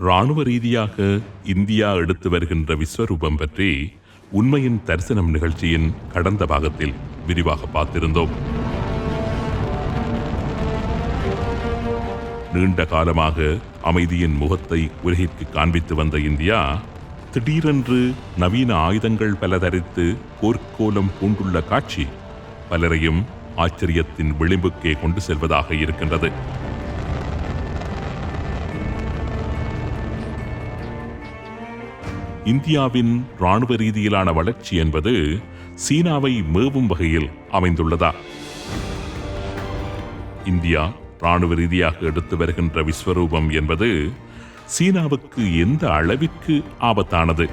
இராணுவ ரீதியாக இந்தியா எடுத்து வருகின்ற விஸ்வரூபம் பற்றி உண்மையின் தரிசனம் நிகழ்ச்சியின் கடந்த பாகத்தில் விரிவாக பார்த்திருந்தோம். நீண்ட காலமாக அமைதியின் முகத்தை உலகிற்கு காண்பித்து வந்த இந்தியா திடீரென்று நவீன ஆயுதங்கள் பல தரித்து போர்க்கோலம் பூண்டுள்ள காட்சி பலரையும் ஆச்சரியத்தின் விளிம்புக்கே கொண்டு செல்வதாக இருக்கின்றது. இந்தியாவின் இராணுவ ரீதியிலான வளர்ச்சி என்பது சீனாவை மேவும் வகையில் அமைந்துள்ளதா? இந்தியா இராணுவ ரீதியாக எடுத்து வருகின்ற விஸ்வரூபம் என்பது சீனாவுக்கு எந்த அளவிற்கு ஆபத்தானது?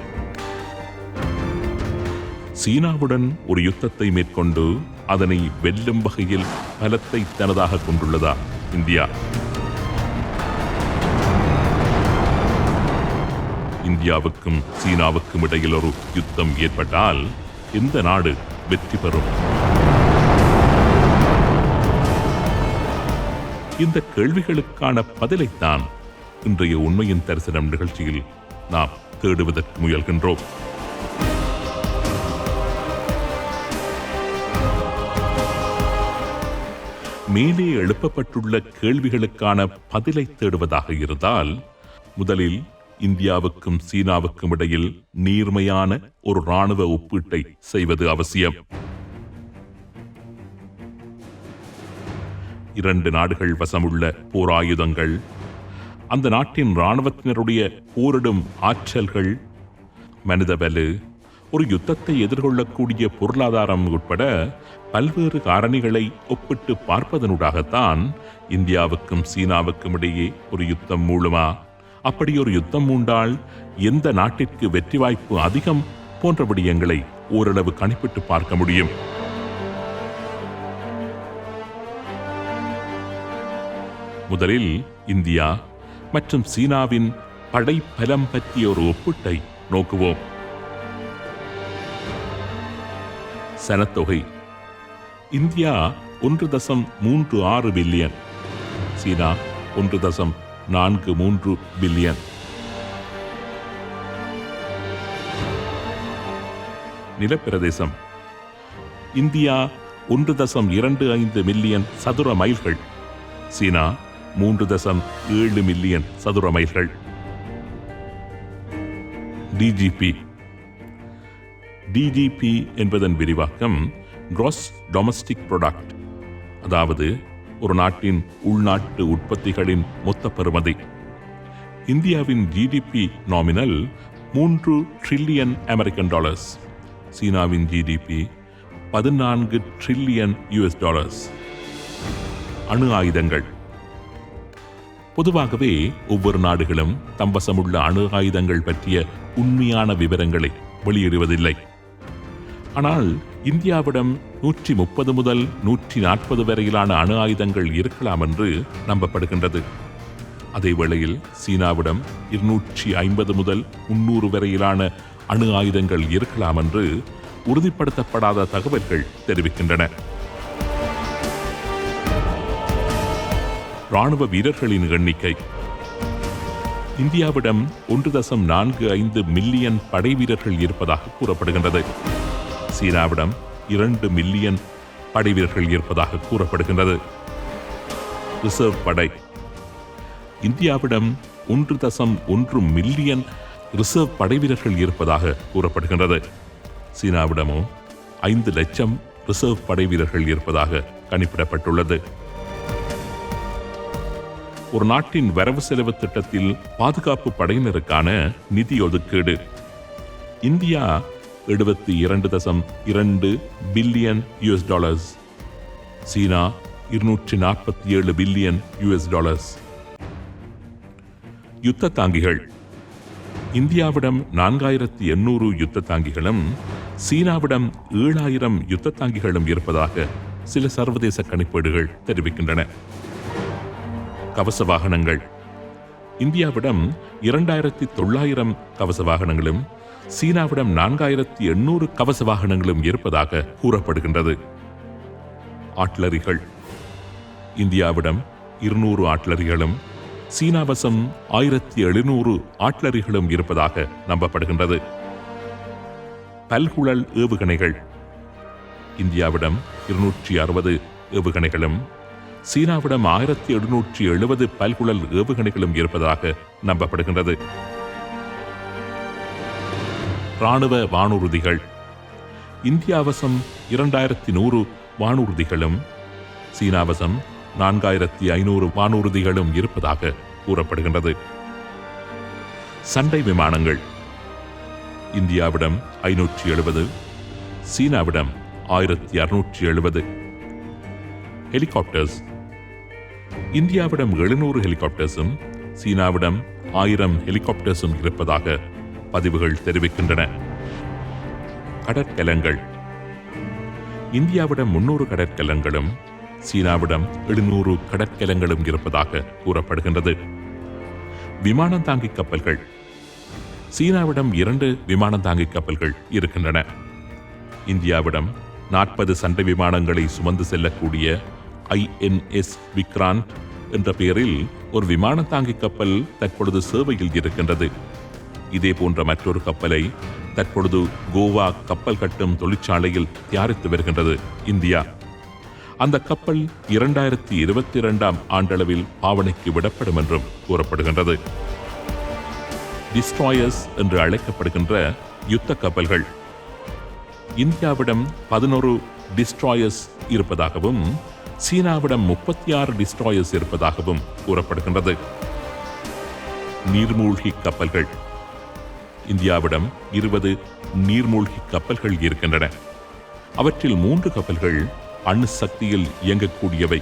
சீனாவுடன் ஒரு யுத்தத்தை மேற்கொண்டு அதனை வெல்லும் வகையில் பலத்தை தனதாக கொண்டுள்ளதா இந்தியா? இந்தியாவுக்கும் சீனாவுக்கும் இடையில் ஒரு யுத்தம் ஏற்பட்டால் எந்த நாடு வெற்றி பெறும்? இந்த கேள்விகளுக்கான பதிலைத்தான் இன்றைய உண்மையின் தரிசனம் நிகழ்ச்சியில் நாம் தேடுவதற்கு முயல்கின்றோம். மேலே எழுப்பப்பட்டுள்ள கேள்விகளுக்கான பதிலை தேடுவதாக இருந்தால் முதலில் இந்தியாவுக்கும் சீனாவுக்கும் இடையில் நீர்மையான ஒரு இராணுவ ஒப்பீட்டை செய்வது அவசியம். இரண்டு நாடுகள் வசமுள்ள போர் ஆயுதங்கள், அந்த நாட்டின் இராணுவத்தினருடைய போரிடும் ஆற்றல்கள், மனித வலு, ஒரு யுத்தத்தை எதிர்கொள்ளக்கூடிய பொருளாதாரம் உட்பட பல்வேறு காரணிகளை ஒப்பிட்டு பார்ப்பதனூடாகத்தான் இந்தியாவுக்கும் சீனாவுக்கும் இடையே ஒரு யுத்தம் மூழுமா, அப்படி ஒரு யுத்தம் மூண்டால் எந்த நாட்டிற்கு வெற்றி வாய்ப்பு அதிகம் போன்ற விடயங்களை ஓரளவு கணிப்பிட்டு பார்க்க முடியும். முதலில் இந்தியா மற்றும் சீனாவின் படை பலம் பற்றிய ஒரு ஒப்பீட்டை நோக்குவோம். சனத்தொகை இந்தியா 1.36 பில்லியன், சீனா 1.43 பில்லியன். நிலப்பிரதேசம் இந்தியா 1.25 மில்லியன் சதுர மைல்கள், சீனா 3.7 மில்லியன் சதுர மைல்கள். டிஜிபி என்பதன் விரிவாக்கம் கிராஸ் டொமஸ்டிக் ப்ராடக்ட், அதாவது ஒரு நாட்டின் உள்நாட்டு உற்பத்திகளின் மொத்த பெறுமதி. இந்தியாவின் GDP nominal 3 trillion American dollars, சீனாவின் ஜிடிபி 14 ட்ரில்லியன் யுஎஸ் டாலர்ஸ். அணு ஆயுதங்கள் பொதுவாகவே ஒவ்வொரு நாடுகளும் தம்பசமுள்ள அணு ஆயுதங்கள் பற்றிய உண்மையான விவரங்களை வெளியிடுவதில்லை. ஆனால் இந்தியாவிடம் 130 முதல் 140 வரையிலான அணு ஆயுதங்கள் இருக்கலாம் என்று நம்பப்படுகின்றது. அதே வேளையில் சீனாவிடம் 250 முதல் 300 வரையிலான அணு ஆயுதங்கள் இருக்கலாம் என்று உறுதிப்படுத்தப்படாத தகவல்கள் தெரிவிக்கின்றன. இராணுவ வீரர்களின் எண்ணிக்கை இந்தியாவிடம் 1.45 மில்லியன் படை வீரர்கள் இருப்பதாக கூறப்படுகின்றது. சீனாவிடம் 2 மில்லியன் படை வீரர்கள் இருப்பதாக கூறப்படுகின்றது. ரிசர்வ் படை இந்தியாவிடம் 1.1 மில்லியன் ரிசர்வ் படை வீரர்கள் இருப்பதாக கூறப்படுகின்றது. சீனாவிடமோ 5 லட்சம் ரிசர்வ் படை வீரர்கள் இருப்பதாக கணிப்பிடப்பட்டுள்ளது. ஒரு நாட்டின் வரவு செலவு திட்டத்தில் பாதுகாப்பு படையினருக்கான நிதி ஒதுக்கீடு இந்தியா 72.2 பில்லியன் யுஎஸ் டாலர்ஸ், சீனா 247 பில்லியன் யுஎஸ் டாலர்ஸ். யுத்த தாங்கிகள் இந்தியாவிடம் 4800 யுத்த தாங்கிகளும் சீனாவிடம் 7000 யுத்த தாங்கிகளும் இருப்பதாக சில சர்வதேச கணிப்பீடுகள் தெரிவிக்கின்றன. கவச வாகனங்கள் இந்தியாவிடம் 2900 கவச வாகனங்களும் சீனாவிடம் 4800 கவச வாகனங்களும் இருப்பதாக கூறப்படுகின்றது. ஆட்லரிகள் இந்தியாவிடம் 200 ஆட்லரிகளும் சீனாவசம் 1700 ஆட்லரிகளும் இருப்பதாக நம்பப்படுகின்றது. பல்குழல் ஏவுகணைகள். இந்தியாவிடம் 260 ஏவுகணைகளும் சீனாவிடம் 1770 பல்குழல் ஏவுகணைகளும் இருப்பதாக நம்பப்படுகின்றது. இராணுவ வானூர்திகள். இந்தியாவசம் 2100 வானூர்திகளும் சீனாவசம் 4500 வானூர்திகளும் இருப்பதாக கூறப்படுகின்றது. சண்டை விமானங்கள். இந்தியாவிடம் 570, சீனாவிடம் 1670. ஹெலிகாப்டர்ஸ். இந்தியாவிடம் 700 ஹெலிகாப்டர்ஸும் சீனாவிடம் 1000 ஹெலிகாப்டர்ஸும் இருப்பதாக பதிவுகள் தெரிவிக்கின்றன. கடற்கலங்கள். இந்தியாவிடம் 300 கடற்கலங்களும் சீனாவிடம் 700 கடற்கலங்களும் இருப்பதாக கூறப்படுகின்றது. விமானந்தாங்கி கப்பல்கள். சீனாவிடம் 2 விமானந்தாங்கி கப்பல்கள் இருக்கின்றன. இந்தியாவிடம் 40 சண்டை விமானங்களை சுமந்து செல்லக்கூடிய INS விக்ராந்த் என்ற பெயரில் ஒரு விமானந்தாங்கி கப்பல் தற்பொழுது சேவையில் இருக்கின்றது. இதே போன்ற மற்றொரு கப்பலை தற்பொழுது கோவா கப்பல் கட்டும் தொழிற்சாலையில் தயாரித்து வருகின்றது இந்தியா. அந்த கப்பல் 2022 ஆண்டளவில் பாவனைக்கு விடப்படும் என்றும் கூறப்படுகின்றது. டிஸ்ட்ராயர்ஸ் என்று அழைக்கப்படுகின்ற யுத்த கப்பல்கள். இந்தியாவிடம் 11 டிஸ்ட்ராயர்ஸ் இருப்பதாகவும் சீனாவிடம் 36 டிஸ்ட்ராயர்ஸ் இருப்பதாகவும் கூறப்படுகின்றது. நீர்மூழ்கி கப்பல்கள். இந்தியாவிடம் 20 நீர்மூழ்கி கப்பல்கள் இருக்கின்றன. அவற்றில் 3 கப்பல்கள் அணு சக்தியில் இயங்கக்கூடியவை.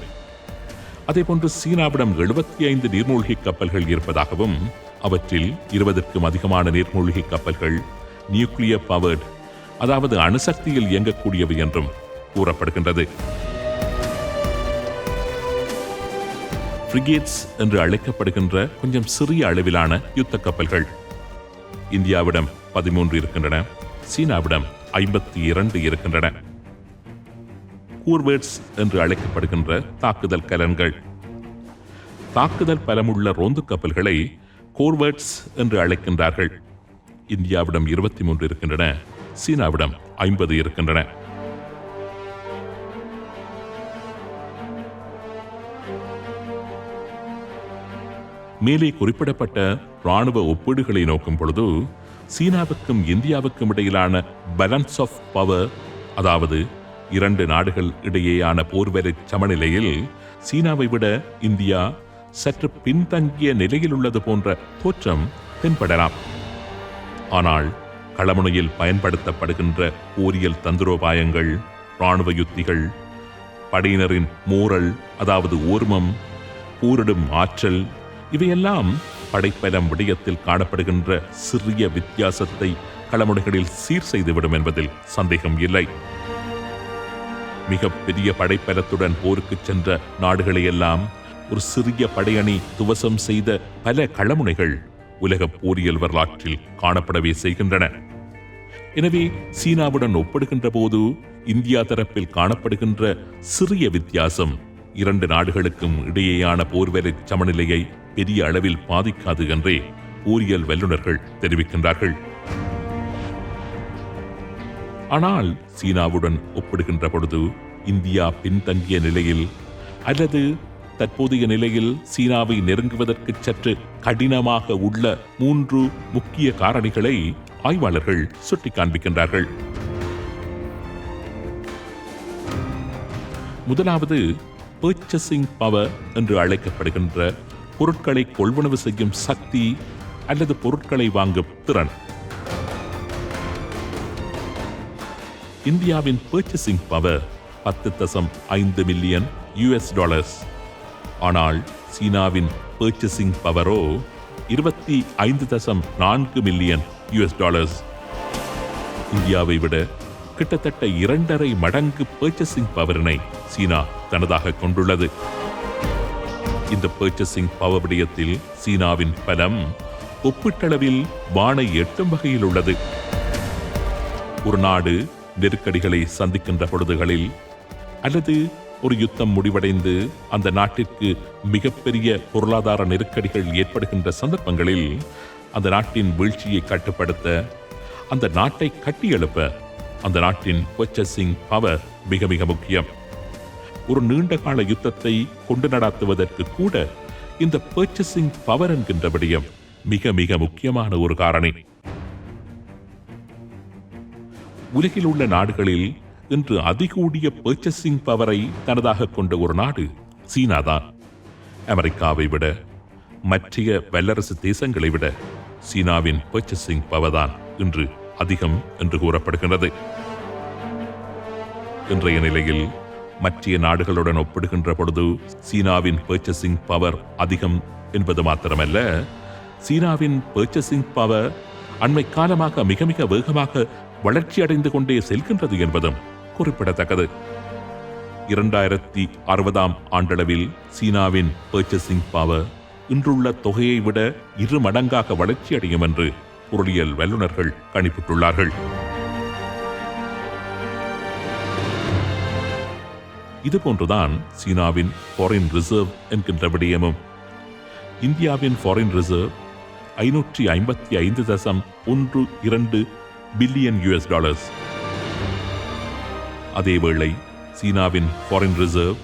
அதேபோன்று சீனாவிடம் 75 நீர்மூழ்கி கப்பல்கள் இருப்பதாகவும் அவற்றில் 20க்கும் அதிகமான நீர்மூழ்கி கப்பல்கள் நியூக்ளியர் பவர்டு, அதாவது அணுசக்தியில் இயங்கக்கூடியவை என்றும் கூறப்படுகின்றது. ஃப்ரிகேட்ஸ் என்று அழைக்கப்படுகின்ற கொஞ்சம் சிறிய அளவிலான யுத்த கப்பல்கள். இந்தியாவிடம் 13 இருக்கின்றன. சீனாவிடம் 52 இருக்கின்றன. கூர்வேட்ஸ் என்று அழைக்கப்படுகின்ற தாக்குதல் கலன்கள். தாக்குதல் பலமுள்ள ரோந்து கப்பல்களை கோர்வேட்ஸ் என்று அழைக்கின்றார்கள். இந்தியாவிடம் 23 இருக்கின்றன. சீனாவிடம் 50 இருக்கின்றன. மேலே குறிப்பிடப்பட்ட இராணுவ ஒப்பீடுகளை நோக்கும் பொழுது சீனாவுக்கும் இந்தியாவுக்கும் இடையிலான பேலன்ஸ் ஆஃப் பவர், அதாவது 2 நாடுகள் இடையேயான போர்வரை சமநிலையில் சீனாவை விட இந்தியா சற்று பின்தங்கிய நிலையில் உள்ளது போன்ற தோற்றம் தென்படலாம். ஆனால் களமுனையில் பயன்படுத்தப்படுகின்ற போரியல் தந்திரோபாயங்கள், இராணுவ யுத்திகள், படையினரின் மோரல், அதாவது ஓர்மம், போரிடும் ஆற்றல், இவையெல்லாம் படைப்பலம் விடயத்தில் காணப்படுகின்ற சிறிய வித்தியாசத்தை களமுனைகளில் சீர் செய்துவிடும் என்பதில் சந்தேகம் இல்லை. மிக பெரிய படைப்பலத்துடன் போருக்கு சென்ற நாடுகளையெல்லாம் ஒரு சிறிய படையணி துவசம் செய்த பல களமுனைகள் உலக போரியல் வரலாற்றில் காணப்படவே செய்கின்றன. எனவே சீனாவுடன் ஒப்பிடுகின்ற போது இந்தியா தரப்பில் காணப்படுகின்ற சிறிய வித்தியாசம் 2 நாடுகளுக்கும் இடையேயான போர்வரை சமநிலையை பெரிய அளவில் பாதிக்காது என்றே போரியல் வல்லுநர்கள் தெரிவிக்கின்றார்கள். ஆனால் சீனாவுடன் ஒப்பிடுகின்ற பொழுது இந்தியா பின்தங்கிய நிலையில் அல்லது தற்போதைய நிலையில் சீனாவை நெருங்குவதற்கு சற்று கடினமாக உள்ள 3 முக்கிய காரணிகளை ஆய்வாளர்கள் சுட்டிக் காண்பிக்கின்றார்கள். முதலாவது பர்ச்சேசிங் பவர் என்று அழைக்கப்படுகின்ற பொருட்களை கொள்வனவு செய்யும் சக்தி அல்லது பொருட்களை வாங்கும் திறன். இந்தியாவின் பர்ச்சேசிங் பவர் $10.5 மில்லியன். ஆனால் சீனாவின் பர்ச்சேசிங் பவரோ $25.4 மில்லியன். இந்தியாவை விட கிட்டத்தட்ட 2.5 மடங்கு பர்ச்சேசிங் பவரினை சீனா தனதாக கொண்டுள்ளது. இந்த பர்ச்சேசிங் பவர் விடயத்தில் சீனாவின் பலம் ஒப்பீட்டளவில் வானை எட்டும் வகையில் உள்ளது. ஒரு நாடு நெருக்கடிகளை சந்திக்கின்ற பொழுதுகளில் அல்லது ஒரு யுத்தம் முடிவடைந்து அந்த நாட்டிற்கு மிகப்பெரிய பொருளாதார நெருக்கடிகள் ஏற்படுகின்ற சந்தர்ப்பங்களில் அந்த நாட்டின் வீழ்ச்சியை கட்டுப்படுத்த, அந்த நாட்டை கட்டியெழுப்ப அந்த நாட்டின் பர்ச்சேசிங் பவர் மிக மிக முக்கியம். ஒரு நீண்ட கால யுத்தத்தை கொண்டு நடாத்துவதற்கு கூட இந்த பர்ச்சேசிங் பவர் என்கின்ற விடயம் மிக மிக முக்கியமான ஒரு காரணி. உலகில் உள்ள நாடுகளில் இன்று அதிகூடிய பர்ச்சேசிங் பவரை தனதாக கொண்ட ஒரு நாடு சீனாதான். அமெரிக்காவை விட, மற்ற வல்லரசு தேசங்களை விட சீனாவின் பர்ச்சேசிங் பவர் தான் இன்று அதிகம் என்று கூறப்படுகின்றது. இன்றைய நிலையில் மற்ற நாடுகளுடன் ஒப்பிடுகின்ற பொழுது சீனாவின் பர்ச்சேசிங் பவர் அதிகம் என்பது மாத்திரமல்ல, சீனாவின் பர்ச்சேசிங் பவர் அண்மை காலமாக மிக மிக வேகமாக வளர்ச்சி அடைந்து கொண்டே செல்கின்றது என்பதும் குறிப்பிடத்தக்கது. 2060 ஆண்டளவில் சீனாவின் பர்ச்சேசிங் பவர் இன்றுள்ள தொகையை விட 2 மடங்காக வளர்ச்சி அடையும் என்று பொருளியல் வல்லுநர்கள் கணிப்பிட்டுள்ளார்கள். இதுபோன்றுதான் சீனாவின் ஃபாரின் ரிசர்வ் என்கின்ற விடயமும். இந்தியாவின் ஃபாரின் ரிசர்வ் $555.12 பில்லியன். அதேவேளை சீனாவின் foreign reserve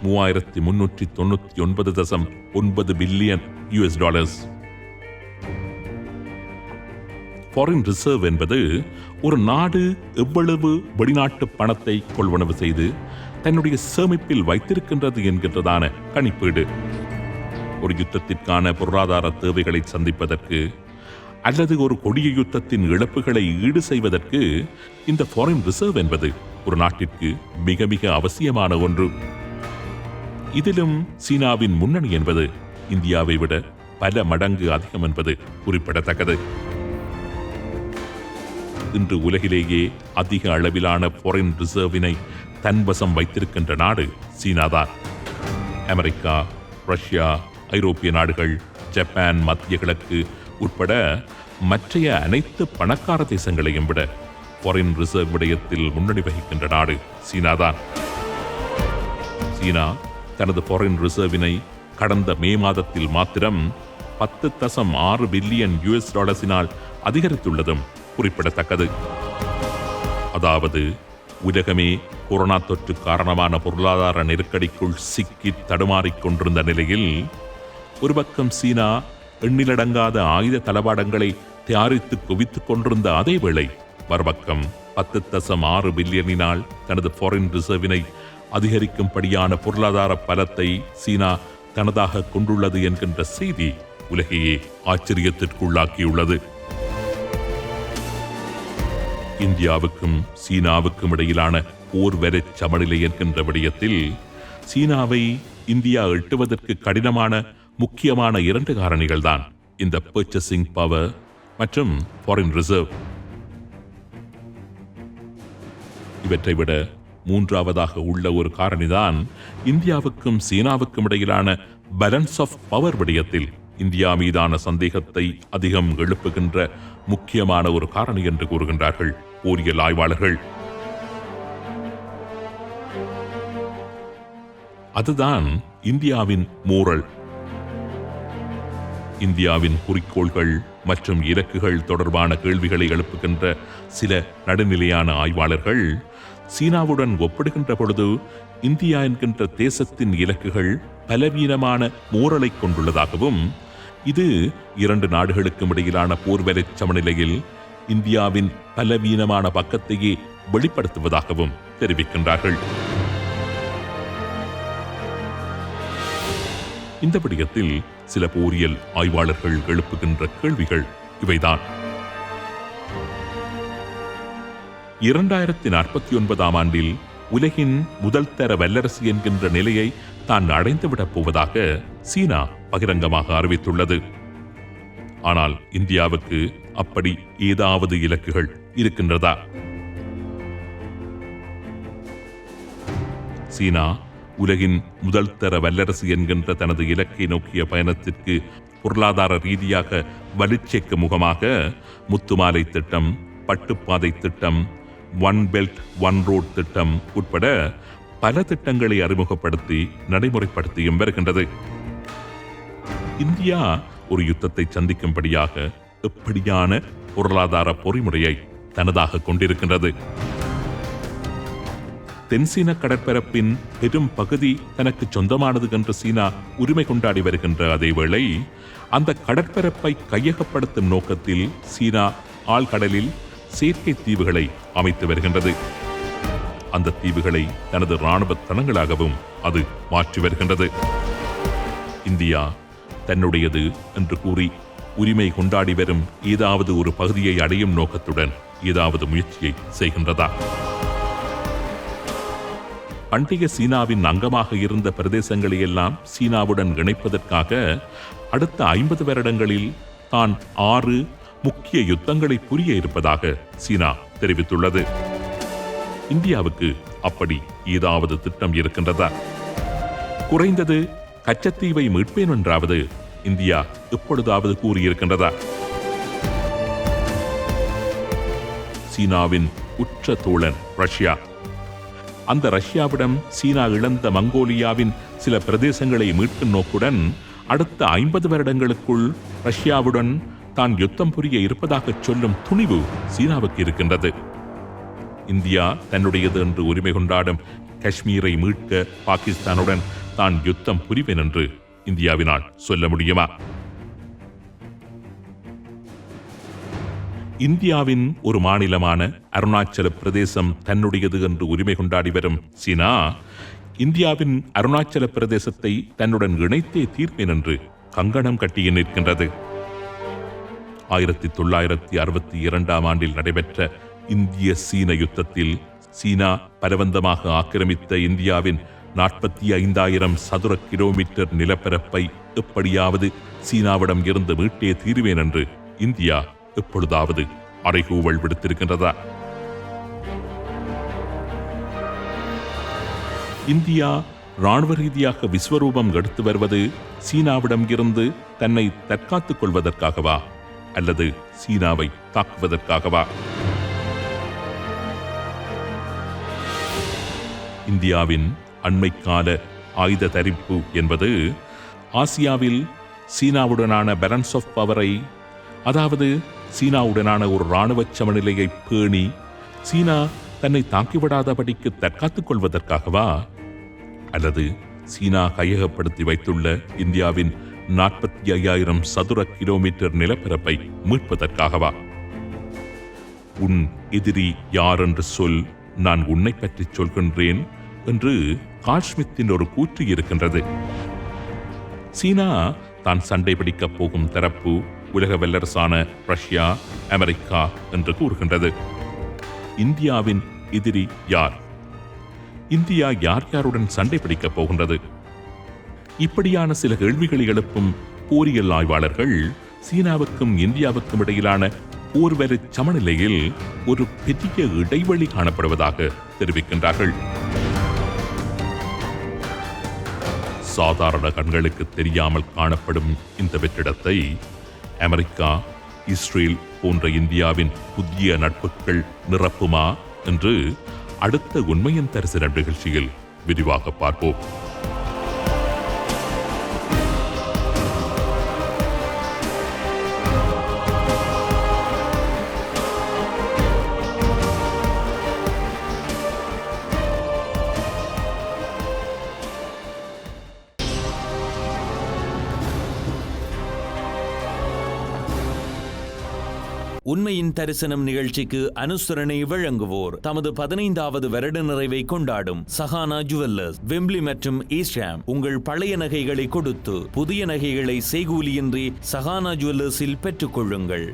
$3399.9 billion. Foreign reserve என்பது ஒரு நாடு எவ்வளவு வெளிநாட்டு பணத்தை கொள்வனவு செய்து தன்னுடைய சேமிப்பில் வைத்திருக்கின்றது என்கின்றதான கணிப்பீடு. ஒரு யுத்தத்திற்கான பொருளாதார தேவைகளை சந்திப்பதற்கு அல்லது ஒரு கொடிய யுத்தத்தின் இழப்புகளை ஈடு செய்வதற்கு இந்த ஃபாரின் ரிசர்வ் என்பது ஒரு நாட்டிற்கு மிக மிக அவசியமான ஒன்று. இதிலும் சீனாவின் முன்னணி என்பது இந்தியாவை விட பல மடங்கு அதிகம் என்பது குறிப்பிடத்தக்கது. இன்று உலகிலேயே அதிக அளவிலான ஃபாரின் ரிசர்வினை தன்வசம் வைத்திருக்கின்ற நாடு சீனாதான். அமெரிக்கா, ரஷ்யா, ஐரோப்பிய நாடுகள், ஜப்பான், மத்திய கிழக்கு உட்பட மற்றைய அனைத்து பணக்கார தேசங்களையும் விட ஃபாரின் ரிசர்வ் விடயத்தில் முன்னணி வகிக்கின்ற நாடு சீனாதான். சீனா தனது ஃபாரின் ரிசர்வினை கடந்த மே மாதத்தில் மாத்திரம் $10.6 பில்லியன் அதிகரித்துள்ளதும் குறிப்பிடத்தக்கது. அதாவது உலகமே கொரோனா தொற்று காரணமான பொருளாதார நெருக்கடிக்குள் சிக்கி தடுமாறிக் கொண்டிருந்த நிலையில் ஒரு பக்கம் சீனா எண்ணிலடங்காத ஆயுத தளவாடங்களை தயாரித்து குவித்துக் கொண்டிருந்த அதே வேளை மறுபக்கம் $10.6 பில்லியனினால் தனது ஃபாரின் ரிசர்வினை அதிகரிக்கும்படியான பொருளாதார பலத்தை சீனா தனதாக கொண்டுள்ளது என்கின்ற செய்தி உலகையே ஆச்சரியத்திற்குள்ளாக்கியுள்ளது. இந்தியாவுக்கும் சீனாவுக்கும் இடையிலான போர் வரைச் சமநிலை என்கின்ற விடயத்தில் சீனாவை இந்தியா எட்டுவதற்கு கடினமான முக்கியமான 2 காரணிகள் தான் இந்த பர்ச்சேசிங் பவர் மற்றும் ஃபாரின் ரிசர்வ். இவற்றை விட மூன்றாவதாக உள்ள ஒரு காரணிதான் இந்தியாவுக்கும் சீனாவுக்கும் இடையிலான பேலன்ஸ் ஆஃப் பவர் விடயத்தில் இந்தியா மீதான சந்தேகத்தை அதிகம் எழுப்புகின்ற முக்கியமான ஒரு காரணி என்று கூறுகின்றார்கள் போரியல் ஆய்வாளர்கள். அதுதான் இந்தியாவின் மோரல். இந்தியாவின் குறிக்கோள்கள் மற்றும் இலக்குகள் தொடர்பான கேள்விகளை எழுப்புகின்ற சில நடுநிலையான ஆய்வாளர்கள் சீனாவுடன் ஒப்பிடுகின்ற பொழுது இந்தியா என்கின்ற தேசத்தின் இலக்குகள் பலவீனமான மோரலை கொண்டுள்ளதாகவும், இது 2 நாடுகளுக்கும் இடையிலான போர்வரை சமநிலையில் இந்தியாவின் பலவீனமான பக்கத்தையே வெளிப்படுத்துவதாகவும் தெரிவிக்கின்றார்கள். இந்த விடயத்தில் சில போரியல் ஆய்வாளர்கள் எழுப்புகின்ற கேள்விகள் இவைதான். 2049 ஆண்டில் உலகின் முதல் தர வல்லரசு என்கின்ற நிலையை தான் அடைந்துவிடப் போவதாக சீனா பகிரங்கமாக அறிவித்துள்ளது. ஆனால் இந்தியாவுக்கு அப்படி ஏதாவது இலக்குகள் இருக்கின்றதா? சீனா உலகின் முதல் தர வல்லரசு என்கின்ற தனது இலக்கை நோக்கிய பயணத்திற்கு பொருளாதார ரீதியாக வலுச்சேர்க்கும் முகமாக முத்துமாலை திட்டம், பட்டுப்பாதை திட்டம், ஒன் பெல்ட் ஒன் ரோட் திட்டம் உட்பட பல திட்டங்களை அறிமுகப்படுத்தி நடைமுறைப்படுத்தியும் வருகின்றது. இந்தியா ஒரு யுத்தத்தை சந்திக்கும்படியாக எப்படியான பொருளாதார பொறிமுறையை தனதாக கொண்டிருக்கின்றது? தென்சீன கடற்பரப்பின் பெரும் பகுதி தனக்கு சொந்தமானது என்று சீனா உரிமை கொண்டாடி வருகின்ற அதேவேளை அந்த கடற்பரப்பை கையகப்படுத்தும் நோக்கத்தில் சீனா ஆழ்கடலில் செயற்கை தீவுகளை அமைத்து வருகின்றது. அந்த தீவுகளை தனது இராணுவ தளங்களாகவும் அது மாற்றி வருகின்றது. இந்தியா தன்னுடையது என்று கூறி உரிமை கொண்டாடி வரும் ஏதாவது ஒரு பகுதியை அடையும் நோக்கத்துடன் ஏதாவது முயற்சியை செய்கின்றதா? பண்டைய சீனாவின் அங்கமாக இருந்த பிரதேசங்களை எல்லாம் சீனாவுடன் இணைப்பதற்காக அடுத்த 50 வருடங்களில் தான் 6 முக்கிய யுத்தங்களை புரிய இருப்பதாக சீனா தெரிவித்துள்ளது. இந்தியாவுக்கு அப்படி ஏதாவது திட்டம் இருக்கின்றதா? குறைந்தது கச்சத்தீவை மீட்பேன் என்றாவது இந்தியா எப்பொழுதாவது கூறியிருக்கின்றதா? சீனாவின் உற்ற தோழன் ரஷ்யா. அந்த ரஷ்யாவிடம் சீனா இழந்த மங்கோலியாவின் சில பிரதேசங்களை மீட்கும் நோக்குடன் அடுத்த 50 வருடங்களுக்குள் ரஷ்யாவுடன் தான் யுத்தம் புரிய இருப்பதாக சொல்லும் துணிவு சீனாவுக்கு இருக்கின்றது. இந்தியா தன்னுடையது என்று உரிமை கொண்டாடும் காஷ்மீரை மீட்க பாகிஸ்தானுடன் தான் யுத்தம் புரிவேன் என்று இந்தியாவினால் சொல்ல முடியுமா? இந்தியாவின் ஒரு மாநிலமான அருணாச்சல பிரதேசம் தன்னுடையது என்று உரிமை கொண்டாடி வரும் சீனா இந்தியாவின் அருணாச்சல பிரதேசத்தை தன்னுடன் இணைத்தே தீர்ப்பேன் என்று கங்கணம் கட்டிய நிற்கின்றது. 1962 ஆண்டில் நடைபெற்ற இந்திய சீன யுத்தத்தில் சீனா பலவந்தமாக ஆக்கிரமித்த இந்தியாவின் 45,000 சதுர கிலோமீட்டர் நிலப்பரப்பை எப்படியாவது சீனாவிடம் இருந்து மீட்டே தீர்வேன் என்று இந்தியா எப்பொழுதாவது அறைகூவல் விடுத்திருக்கின்றதா? இந்தியா ராணுவ ரீதியாக விஸ்வரூபம் எடுத்து வருவது சீனாவிடம் இருந்து தன்னை தற்காத்துக் கொள்வதற்காகவா அல்லது சீனாவை தாக்குவதற்காகவா? இந்தியாவின் அண்மைக்கால ஆயுத தரிப்பு என்பது ஆசியாவில் சீனாவுடனான பேலன்ஸ் ஆஃப் பவரை, அதாவது சீனாவுடனான ஒரு இராணுவ சமநிலையை பேணி சீனா தன்னை தாக்கிவிடாதபடிக்கு தற்காத்துக் கொள்வதற்காகவா அல்லது சீனா கையகப்படுத்தி வைத்துள்ள இந்தியாவின் 45,000 சதுர கிலோமீட்டர் நிலப்பரப்பை மீட்பதற்காகவா? உன் எதிரி யார் என்று சொல், நான் உன்னை பற்றி சொல்கின்றேன் என்று கால் ஸ்மித்தின் ஒரு கூற்று இருக்கின்றது. சீனா தான் சண்டை பிடிக்கப் போகும் தரப்பு உலக வல்லரசான ரஷ்யா, அமெரிக்கா என்று கூறுகின்றது. இந்தியாவின் எதிரி யார்? இந்தியா யார் யாருடன் சண்டை பிடிக்கப் போகின்றது? இப்படியான சில கேள்விகளை எழுப்பும் போரியல் ஆய்வாளர்கள் சீனாவுக்கும் இந்தியாவுக்கும் இடையிலான போர்வெறி சமநிலையில் ஒரு பெரிய இடைவெளி காணப்படுவதாக தெரிவிக்கின்றார்கள். சாதாரண கண்களுக்கு தெரியாமல் காணப்படும் இந்த வெற்றிடத்தை அமெரிக்கா, இஸ்ரேல் போன்ற இந்தியாவின் புதிய நட்புகள் நிரப்புமா என்று அடுத்த உண்மையின் தரிசன நிகழ்ச்சியில் விரிவாக பார்ப்போம். உண்மையின் தரிசனம் நிகழ்ச்சிக்கு அனுசரணை வழங்குவோர் தமது 15வது வருட நிறைவை கொண்டாடும் சஹானா ஜுவல்லர்ஸ், வெம்ப்லி மற்றும் ஈஸ்டாம். உங்கள் பழைய நகைகளை கொடுத்து புதிய நகைகளை செய்கூலியின்றி சஹானா ஜுவல்லர்ஸில் பெற்றுக் கொள்ளுங்கள்.